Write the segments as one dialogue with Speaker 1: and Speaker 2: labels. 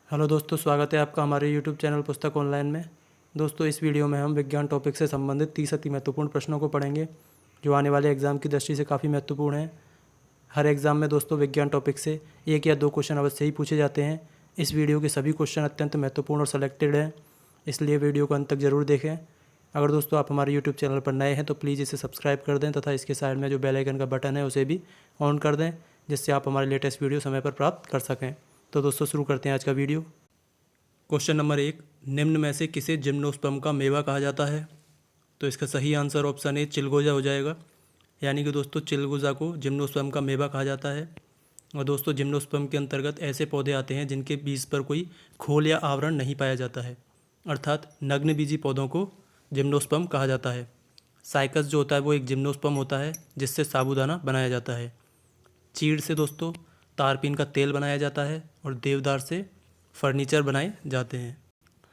Speaker 1: Hello दोस्तों, स्वागत है आपका हमारे यूट्यूब चैनल पुस्तक ऑनलाइन में। दोस्तों, इस वीडियो में हम विज्ञान टॉपिक से संबंधित 30 अति महत्वपूर्ण प्रश्नों को पढ़ेंगे जो आने वाले एग्ज़ाम की दृष्टि से काफ़ी महत्वपूर्ण हैं। हर एग्ज़ाम में दोस्तों विज्ञान टॉपिक से 1 या 2 क्वेश्चन अवश्य ही पूछे जाते हैं। इस वीडियो के सभी क्वेश्चन अत्यंत महत्वपूर्ण और सेलेक्टेड हैं, इसलिए वीडियो को अंत तक ज़रूर देखें। अगर दोस्तों आप हमारे यूट्यूब चैनल पर नए हैं तो प्लीज़ इसे सब्सक्राइब कर दें तथा इसके साइड में जो बेल आइकन का बटन है उसे भी ऑन कर दें, जिससे आप हमारे लेटेस्ट वीडियो समय पर प्राप्त कर सकें। तो दोस्तों शुरू करते हैं आज का वीडियो। क्वेश्चन नंबर 1, निम्न में से किसे जिम्नोस्पर्म का मेवा कहा जाता है? तो इसका सही आंसर ऑप्शन ए चिलगोजा हो जाएगा। यानी कि दोस्तों चिलगोजा को जिम्नोस्पर्म का मेवा कहा जाता है। और दोस्तों जिम्नोस्पर्म के अंतर्गत ऐसे पौधे आते हैं जिनके बीज पर कोई खोल या आवरण नहीं पाया जाता है, अर्थात नग्न बीजी पौधों को जिम्नोस्पर्म कहा जाता है। साइकस जो होता है वो एक जिम्नोस्पर्म होता है जिससे साबूदाना बनाया जाता है। चीड़ से दोस्तों तारपीन का तेल बनाया जाता है और देवदार से फर्नीचर बनाए जाते हैं।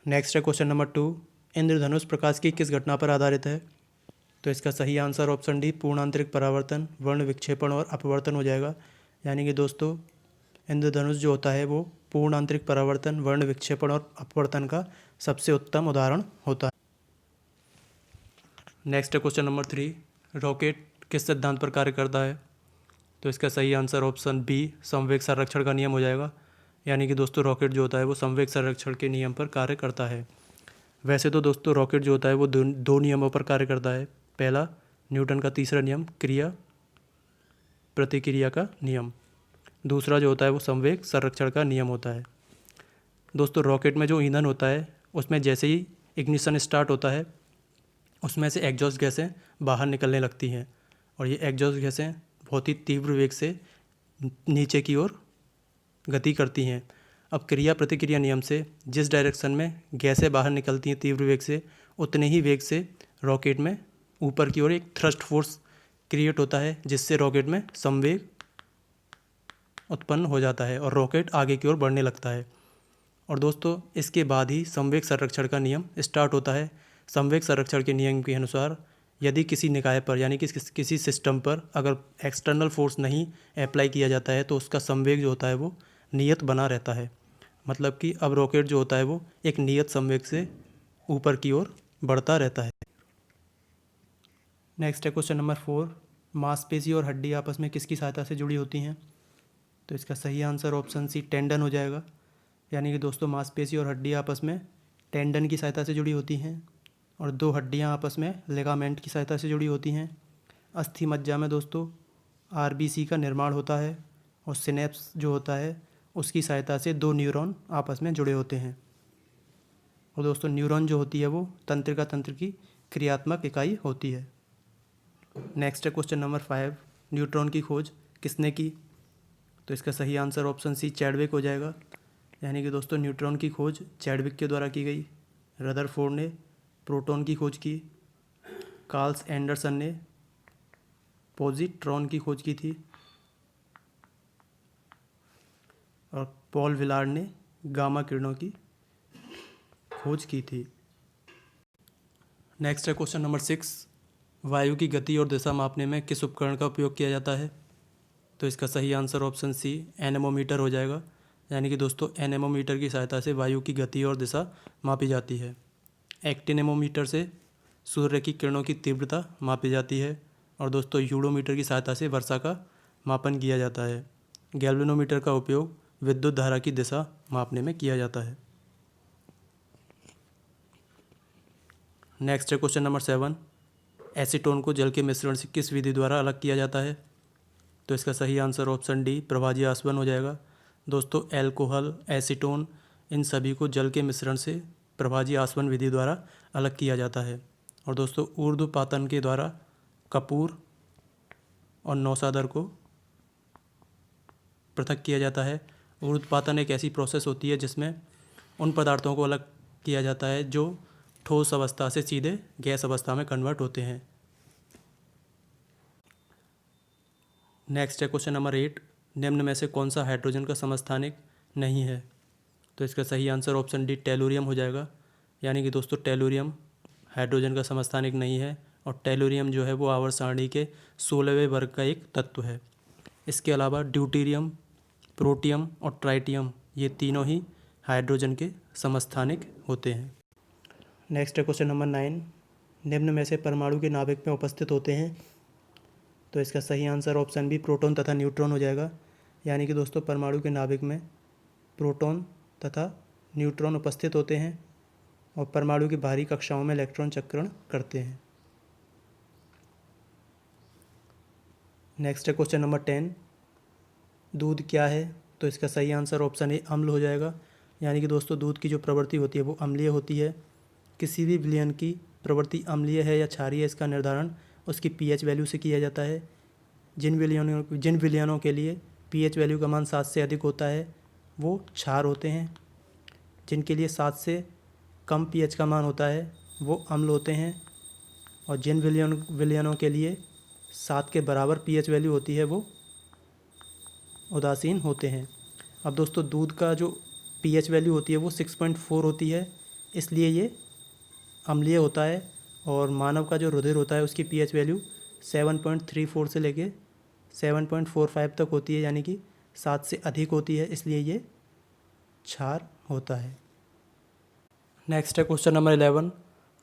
Speaker 1: नेक्स्ट है क्वेश्चन नंबर 2, इंद्रधनुष प्रकाश की किस घटना पर आधारित है? तो इसका सही आंसर ऑप्शन डी पूर्णांतरिक परावर्तन, वर्ण विक्षेपण और अपवर्तन हो जाएगा। यानी कि दोस्तों इंद्रधनुष जो होता है वो पूर्णांतरिक परावर्तन, वर्ण विक्षेपण और अपवर्तन का सबसे उत्तम उदाहरण होता है। नेक्स्ट है क्वेश्चन नंबर 3, रॉकेट किस सिद्धांत पर कार्य करता है? तो इसका सही आंसर ऑप्शन बी संवेग संरक्षण का नियम हो जाएगा। यानी कि दोस्तों रॉकेट जो होता है वो संवेग संरक्षण के नियम पर कार्य करता है। वैसे तो दोस्तों रॉकेट जो होता है वो दो नियमों पर कार्य करता है। पहला न्यूटन का तीसरा नियम, क्रिया प्रतिक्रिया का नियम। दूसरा जो होता है वो संवेग संरक्षण का नियम होता है। दोस्तों रॉकेट में जो ईंधन होता है उसमें जैसे ही इग्निशन स्टार्ट होता है उसमें से एग्जॉस्ट गैसें बाहर निकलने लगती हैं और ये एग्जॉस्ट गैसें बहुत ही तीव्र वेग से नीचे की ओर गति करती हैं। अब क्रिया प्रतिक्रिया नियम से जिस डायरेक्शन में गैसें बाहर निकलती हैं तीव्र वेग से, उतने ही वेग से रॉकेट में ऊपर की ओर एक थ्रस्ट फोर्स क्रिएट होता है जिससे रॉकेट में संवेग उत्पन्न हो जाता है और रॉकेट आगे की ओर बढ़ने लगता है। और दोस्तों इसके बाद ही संवेग संरक्षण का नियम स्टार्ट होता है। संवेग संरक्षण के नियम के अनुसार यदि किसी निकाय पर यानी कि किसी सिस्टम पर अगर एक्सटर्नल फोर्स नहीं अप्लाई किया जाता है तो उसका संवेग जो होता है वो नियत बना रहता है। मतलब कि अब रॉकेट जो होता है वो एक नियत संवेग से ऊपर की ओर बढ़ता रहता है। नेक्स्ट है क्वेश्चन नंबर 4, मांसपेशी और हड्डी आपस में किसकी सहायता से जुड़ी होती हैं? तो इसका सही आंसर ऑप्शन सी टेंडन हो जाएगा। यानी कि दोस्तों मांसपेशी और हड्डी आपस में टेंडन की सहायता से जुड़ी होती हैं और दो हड्डियां आपस में लिगामेंट की सहायता से जुड़ी होती हैं। अस्थि मज्जा में दोस्तों आरबीसी का निर्माण होता है और सिनेप्स जो होता है उसकी सहायता से दो न्यूरॉन आपस में जुड़े होते हैं। और दोस्तों न्यूरॉन जो होती है वो तंत्रिका तंत्र की क्रियात्मक इकाई होती है। नेक्स्ट है क्वेश्चन नंबर 5, न्यूट्रॉन की खोज किसने की? तो इसका सही आंसर ऑप्शन सी चैडविक हो जाएगा। यानी कि दोस्तों न्यूट्रॉन की खोज चैडविक के द्वारा की गई। रदरफोर्ड ने प्रोटॉन की खोज की। कार्ल्स एंडरसन ने पॉजिट्रॉन की खोज की थी और पॉल विलार्ड ने गामा किरणों की खोज की थी। नेक्स्ट है क्वेश्चन नंबर 6, वायु की गति और दिशा मापने में किस उपकरण का उपयोग किया जाता है? तो इसका सही आंसर ऑप्शन सी एनेमोमीटर हो जाएगा। यानी कि दोस्तों एनेमोमीटर की सहायता से वायु की गति और दिशा मापी जाती है। एक्टिनेमोमीटर से सूर्य की किरणों की तीव्रता मापी जाती है और दोस्तों यूरोमीटर की सहायता से वर्षा का मापन किया जाता है। गैल्वेनोमीटर का उपयोग विद्युत धारा की दिशा मापने में किया जाता है। नेक्स्ट है क्वेश्चन नंबर 7, एसीटोन को जल के मिश्रण से किस विधि द्वारा अलग किया जाता है? तो इसका सही आंसर ऑप्शन डी प्रभाजी आसवन हो जाएगा। दोस्तों एल्कोहल, एसीटोन इन सभी को जल के मिश्रण से प्रभाजी आसवन विधि द्वारा अलग किया जाता है। और दोस्तों ऊर्ध्वपातन के द्वारा कपूर और नौसादर को पृथक किया जाता है। ऊर्ध्वपातन एक ऐसी प्रोसेस होती है जिसमें उन पदार्थों को अलग किया जाता है जो ठोस अवस्था से सीधे गैस अवस्था में कन्वर्ट होते हैं। नेक्स्ट है क्वेश्चन नंबर 8, निम्न में से कौन सा हाइड्रोजन का समस्थानिक नहीं है? तो इसका सही आंसर ऑप्शन डी टेलुरियम हो जाएगा। यानी कि दोस्तों टेलुरियम हाइड्रोजन का समस्थानिक नहीं है और टेलुरियम जो है वो आवर्त सारणी के 16वें वर्ग का एक तत्व है। इसके अलावा ड्यूटीरियम, प्रोटियम और ट्राइटियम ये तीनों ही हाइड्रोजन के समस्थानिक होते हैं। नेक्स्ट है क्वेश्चन नंबर 9, निम्न में से परमाणु के नाभिक में उपस्थित होते हैं। तो इसका सही आंसर ऑप्शन बी प्रोटॉन तथा न्यूट्रॉन हो जाएगा। यानी कि दोस्तों परमाणु के नाभिक में प्रोटॉन तथा न्यूट्रॉन उपस्थित होते हैं और परमाणु की बाहरी कक्षाओं में इलेक्ट्रॉन चक्रण करते हैं। नेक्स्ट है क्वेश्चन नंबर 10, दूध क्या है? तो इसका सही आंसर ऑप्शन ए अम्ल हो जाएगा। यानी कि दोस्तों दूध की जो प्रवृत्ति होती है वो अम्लीय होती है। किसी भी विलयन की प्रवृत्ति अम्लीय है या क्षारीय, इसका निर्धारण उसकी पीएच वैल्यू से किया जाता है। जिन विलयनों के लिए पीएच वैल्यू का मान 7 से अधिक होता है वो क्षार होते हैं। जिनके लिए 7 से कम पीएच का मान होता है वो अम्ल होते हैं। और जिन विलयनों के लिए 7 के बराबर पीएच वैल्यू होती है वो उदासीन होते हैं। अब दोस्तों दूध का जो पीएच वैल्यू होती है वो 6.4 होती है, इसलिए ये अम्लीय होता है। और मानव का जो रुधिर होता है उसकी पीएच वैल्यू 7.34 से लेके 7.45 तक होती है, यानी कि 7 से अधिक होती है, इसलिए ये क्षार होता है। नेक्स्ट है क्वेश्चन नंबर 11,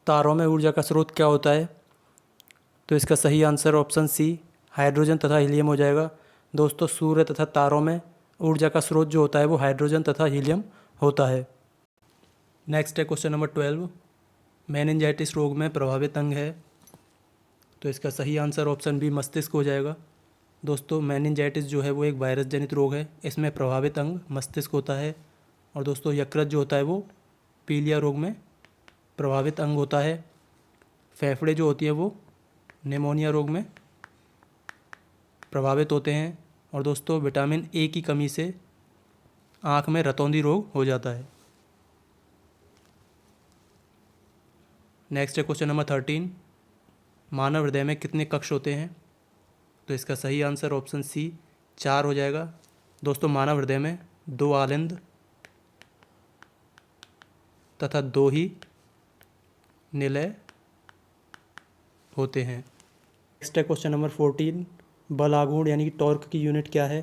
Speaker 1: तारों में ऊर्जा का स्रोत क्या होता है? तो इसका सही आंसर ऑप्शन सी हाइड्रोजन तथा हीलियम हो जाएगा। दोस्तों सूर्य तथा तारों में ऊर्जा का स्रोत जो होता है वो हाइड्रोजन तथा हीलियम होता है। नेक्स्ट है क्वेश्चन नंबर 12, मेनिंजाइटिस रोग में प्रभावित अंग है। तो इसका सही आंसर ऑप्शन बी मस्तिष्क हो जाएगा। दोस्तों मेनिंजाइटिस जो है वो एक वायरस जनित रोग है, इसमें प्रभावित अंग मस्तिष्क होता है। और दोस्तों यकृत जो होता है वो पीलिया रोग में प्रभावित अंग होता है। फेफड़े जो होती है वो निमोनिया रोग में प्रभावित होते हैं। और दोस्तों विटामिन ए की कमी से आँख में रतौंधी रोग हो जाता है। नेक्स्ट है क्वेश्चन नंबर 13, मानव हृदय में कितने कक्ष होते हैं? तो इसका सही आंसर ऑप्शन सी 4 हो जाएगा। दोस्तों मानव हृदय में 2 आलिंद तथा 2 ही निलय होते हैं। नेक्स्ट है क्वेश्चन नंबर 14, बल आघूर्ण यानी कि टॉर्क की यूनिट क्या है?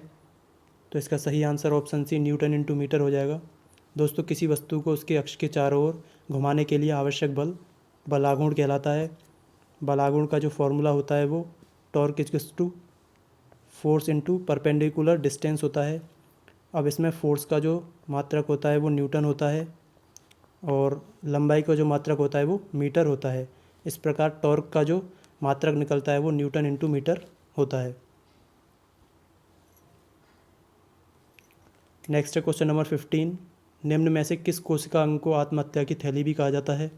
Speaker 1: तो इसका सही answer option C newton into metre हो जाएगा। दोस्तों किसी वस्तु को उसके अक्ष के चारों ओर घुमाने के लिए आवश्यक बल बलाघूर्ण कहलाता है। बलाघूर्ण का जो फॉर्मूला होता है वो torque equals to force into perpendicular distance होता है। अब इसमें फोर्स का जो मात्रक होता है वो न्यूटन होता है और लंबाई का जो मात्रक होता है वो मीटर होता है। इस प्रकार टॉर्क का जो मात्रक निकलता है वो न्यूटन इंटू मीटर होता है। नेक्स्ट है क्वेश्चन नंबर 15, निम्न में से किस कोशिका अंग को आत्महत्या की थैली भी कहा जाता है?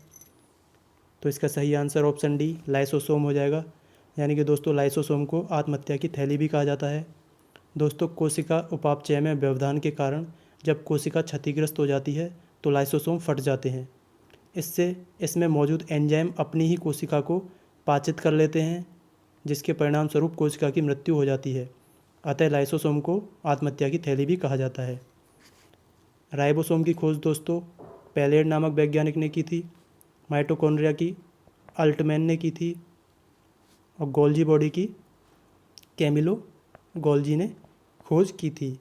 Speaker 1: तो इसका सही आंसर ऑप्शन डी लाइसोसोम हो जाएगा। यानी कि दोस्तों लाइसोसोम को आत्महत्या की थैली भी कहा जाता है। दोस्तों कोशिका उपापचय में व्यवधान के कारण जब कोशिका क्षतिग्रस्त हो जाती है तो लाइसोसोम फट जाते हैं। इससे इसमें मौजूद एंजाइम अपनी ही कोशिका को पाचित कर लेते हैं, जिसके परिणाम स्वरूप कोशिका की मृत्यु हो जाती है। अतः लाइसोसोम को आत्महत्या की थैली भी कहा जाता है। राइबोसोम की खोज दोस्तों पैलेड नामक वैज्ञानिक ने की थी। माइटोकॉन्ड्रिया की अल्टमैन ने की थी और गोल्जी बॉडी की कैमिलो गोल्जी ने खोज की थी।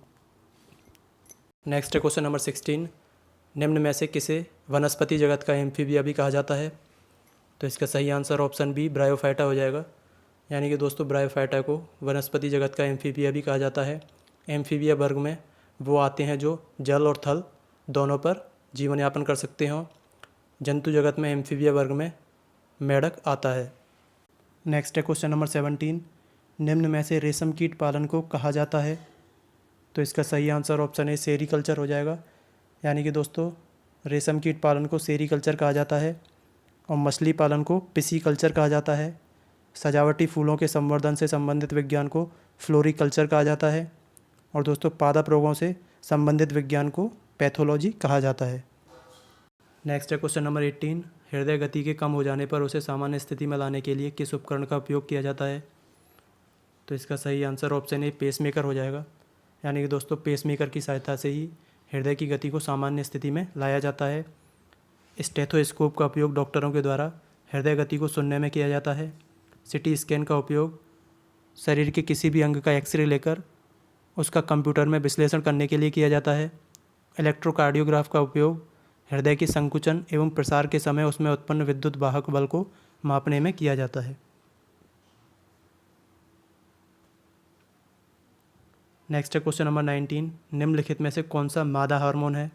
Speaker 1: नेक्स्ट है क्वेश्चन नंबर 16, निम्न में से किसे वनस्पति जगत का एम्फीबिया भी कहा जाता है? तो इसका सही आंसर ऑप्शन बी ब्रायोफाइटा हो जाएगा। यानी कि दोस्तों ब्रायोफाइटा को वनस्पति जगत का एम्फीबिया भी कहा जाता है। एम्फीबिया वर्ग में वो आते हैं जो जल और थल दोनों पर जीवन यापन कर सकते हों। जंतु जगत में एम्फीबिया वर्ग में मेढक आता है। नेक्स्ट है क्वेश्चन नंबर 17, निम्न में से रेशम कीट पालन को कहा जाता है? तो इसका सही आंसर ऑप्शन ए सेरीकल्चर हो जाएगा। यानी कि दोस्तों रेशम कीट पालन को सेरीकल्चर कहा जाता है और मछली पालन को पिसीकल्चर कहा जाता है। सजावटी फूलों के संवर्धन से संबंधित विज्ञान को फ्लोरिकल्चर कहा जाता है और दोस्तों पादप रोगों से संबंधित विज्ञान को पैथोलॉजी कहा जाता है। नेक्स्ट है क्वेश्चन नंबर 18, हृदय गति के कम हो जाने पर उसे सामान्य स्थिति में लाने के लिए किस उपकरण का उपयोग किया जाता है? तो इसका सही आंसर ऑप्शन ए पेसमेकर हो जाएगा। यानी कि दोस्तों पेसमेकर की सहायता से ही हृदय की गति को सामान्य स्थिति में लाया जाता है। स्टेथोस्कोप का उपयोग डॉक्टरों के द्वारा हृदय गति को सुनने में किया जाता है। सिटी स्कैन का उपयोग शरीर के किसी भी अंग का एक्सरे लेकर उसका कंप्यूटर में विश्लेषण करने के लिए किया जाता है। इलेक्ट्रोकार्डियोग्राफ का उपयोग हृदय की संकुचन एवं प्रसार के समय उसमें उत्पन्न विद्युत वाहक बल को मापने में किया जाता है। नेक्स्ट है क्वेश्चन नंबर 19, निम्नलिखित में से कौन सा मादा हार्मोन है?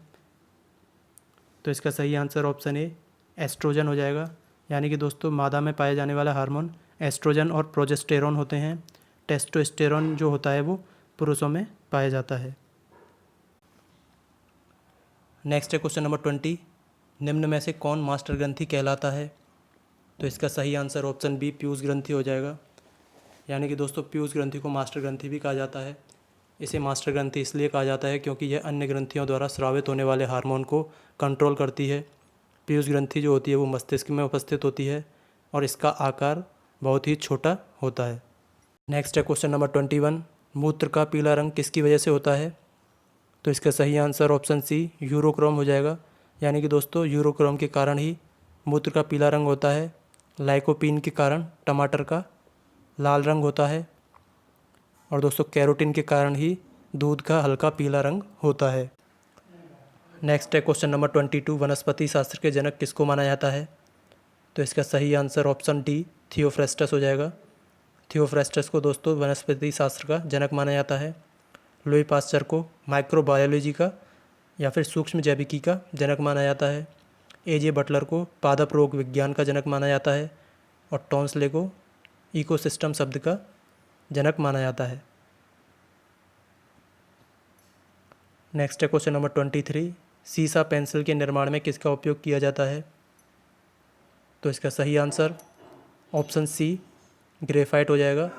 Speaker 1: तो इसका सही आंसर ऑप्शन ए एस्ट्रोजन हो जाएगा। यानी कि दोस्तों मादा में पाए जाने वाला हार्मोन एस्ट्रोजन और प्रोजेस्टेरॉन होते हैं। टेस्टोस्टेरॉन जो होता है वो पुरुषों में पाया जाता है। नेक्स्ट है क्वेश्चन नंबर 20, निम्न में से कौन मास्टर ग्रंथि कहलाता है? तो इसका सही आंसर ऑप्शन बी पीयूष ग्रंथि हो जाएगा। यानी कि दोस्तों पीयूष ग्रंथि को मास्टर ग्रंथि भी कहा जाता है। इसे मास्टर ग्रंथि इसलिए कहा जाता है क्योंकि यह अन्य ग्रंथियों द्वारा स्रावित होने वाले हार्मोन को कंट्रोल करती है। पीयूष ग्रंथि जो होती है वो मस्तिष्क में उपस्थित होती है और इसका आकार बहुत ही छोटा होता है। नेक्स्ट है क्वेश्चन नंबर 21, मूत्र का पीला रंग किसकी वजह से होता है? तो इसका सही आंसर ऑप्शन सी यूरोक्रोम हो जाएगा। यानी कि दोस्तों यूरोक्रोम के कारण ही मूत्र का पीला रंग होता है। लाइकोपीन के कारण टमाटर का लाल रंग होता है और दोस्तों कैरोटीन के कारण ही दूध का हल्का पीला रंग होता है। नेक्स्ट है क्वेश्चन नंबर 22, वनस्पति शास्त्र के जनक किसको माना जाता है? तो इसका सही आंसर ऑप्शन डी थियोफ्रेस्टस हो जाएगा। थियोफ्रेस्टस को दोस्तों वनस्पति शास्त्र का जनक माना जाता है। लुई पास्चर को माइक्रोबायोलॉजी का या फिर सूक्ष्म जैविकी का जनक माना जाता है। एजे बटलर को पादप रोग विज्ञान का जनक माना जाता है और टॉन्सले को इकोसिस्टम शब्द का जनक माना जाता है। नेक्स्ट है क्वेश्चन नंबर 23, सीसा पेंसिल के निर्माण में किसका उपयोग किया जाता है? तो इसका सही आंसर ऑप्शन सी ग्रेफाइट हो जाएगा।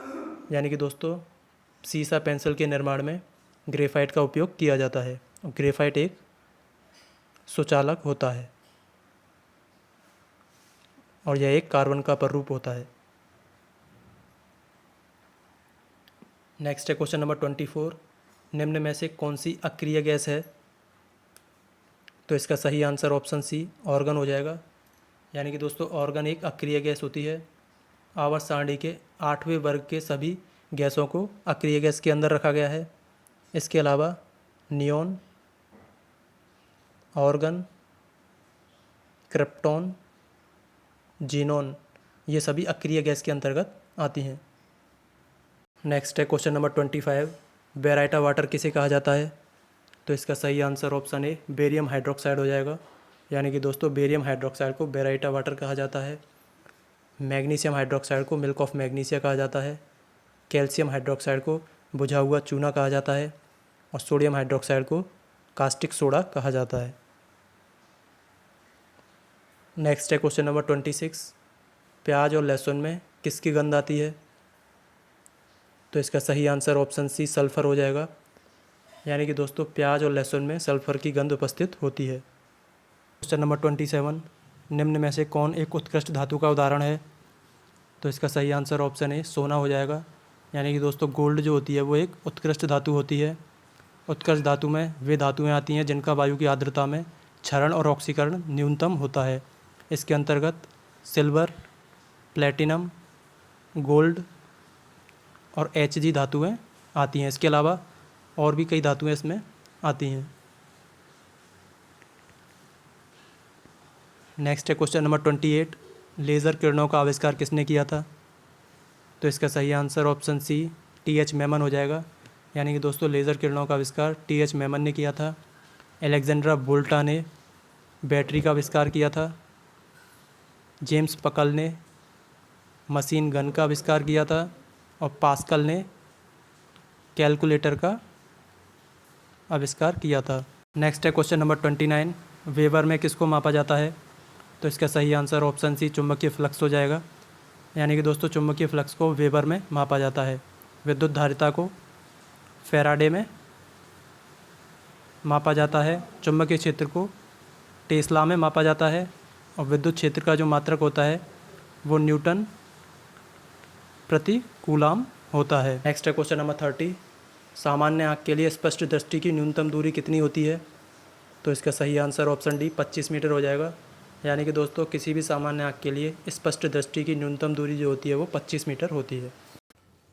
Speaker 1: यानी कि दोस्तों सीसा पेंसिल के निर्माण में ग्रेफाइट का उपयोग किया जाता है। ग्रेफाइट एक सुचालक होता है और यह एक कार्बन का पररूप होता है। नेक्स्ट है क्वेश्चन नंबर 24, निम्न में से कौन सी अक्रिय गैस है? तो इसका सही आंसर ऑप्शन सी ऑर्गन हो जाएगा। यानी कि दोस्तों ऑर्गन एक अक्रिय गैस होती है। आवर्त सारणी के 8वें वर्ग के सभी गैसों को अक्रिय गैस के अंदर रखा गया है। इसके अलावा नियॉन, ऑर्गन, क्रिप्टॉन, जीनॉन ये सभी अक्रिय गैस के अंतर्गत आती हैं। नेक्स्ट है क्वेश्चन नंबर 25, बेराइटा वाटर किसे कहा जाता है? तो इसका सही answer option A barium hydroxide हो जाएगा। यानी कि दोस्तों बेरियम हाइड्रोक्साइड को बेराइटा वाटर कहा जाता है। मैग्नीशियम हाइड्रोक्साइड को मिल्क ऑफ मैग्नीशिया कहा जाता है। कैल्शियम हाइड्रोक्साइड को बुझा हुआ चूना कहा जाता है और सोडियम हाइड्रोक्साइड को कास्टिक सोडा कहा जाता है। नेक्स्ट है क्वेश्चन नंबर 26, प्याज और लहसुन में किसकी गंध आती है? तो इसका सही आंसर ऑप्शन सी सल्फ़र हो जाएगा। यानी कि दोस्तों प्याज और लहसुन में सल्फ़र की गंध उपस्थित होती है। क्वेश्चन नंबर 27, निम्न में से कौन एक उत्कृष्ट धातु का उदाहरण है? तो इसका सही आंसर ऑप्शन ए सोना हो जाएगा। यानी कि दोस्तों गोल्ड जो होती है वो एक उत्कृष्ट धातु होती है। उत्कृष्ट धातु में वे धातुएं आती हैं जिनका वायु की आर्द्रता में क्षरण और ऑक्सीकरण न्यूनतम होता है। इसके अंतर्गत सिल्वर, प्लेटिनम, गोल्ड और Hg धातुएं आती हैं। इसके अलावा और भी कई धातुएं इसमें आती हैं। नेक्स्ट है क्वेश्चन नंबर 28, लेज़र किरणों का आविष्कार किसने किया था? तो इसका सही answer option C T H. Maiman हो जाएगा। यानी कि दोस्तों लेज़र किरणों का आविष्कार टी.एच. मेमन ने किया था। अलेक्जेंड्रा वोल्टा ने बैटरी का आविष्कार किया था। जेम्स पकल ने मशीन गन का आविष्कार किया था और पास्कल ने कैलकुलेटर का आविष्कार किया था। नेक्स्ट है क्वेश्चन नंबर 29, वेबर में किसको मापा जाता है? तो इसका सही आंसर ऑप्शन सी चुंबकीय फ्लक्स हो जाएगा। यानी कि दोस्तों चुंबकीय फ्लक्स को वेबर में मापा जाता है। विद्युत धारिता को फैराडे में मापा जाता है। चुंबकीय क्षेत्र को टेस्ला में मापा जाता है और विद्युत क्षेत्र का जो मात्रक होता है वो न्यूटन प्रति कूलाम होता है। नेक्स्ट है क्वेश्चन नंबर 30, सामान्य आँख के लिए स्पष्ट दृष्टि की न्यूनतम दूरी कितनी होती है? तो इसका सही आंसर ऑप्शन डी 25 मीटर हो जाएगा। यानी कि दोस्तों किसी भी सामान्य आँख के लिए स्पष्ट दृष्टि की न्यूनतम दूरी जो होती है वो 25 मीटर होती है।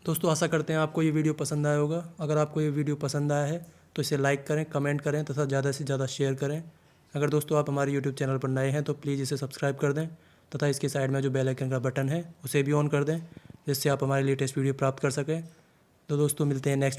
Speaker 1: दोस्तों आशा करते हैं आपको ये वीडियो पसंद आया होगा। अगर आपको ये वीडियो पसंद आया है तो इसे लाइक करें, कमेंट करें तथा ज़्यादा से ज़्यादा शेयर करें। अगर दोस्तों आप हमारे यूट्यूब चैनल पर नए हैं तो प्लीज़ इसे सब्सक्राइब कर दें तथा इसके साइड में जो बेल आइकन का बटन है उसे भी ऑन कर दें, जिससे आप हमारे लेटेस्ट वीडियो प्राप्त कर सकें। तो दोस्तों मिलते हैं नेक्स्ट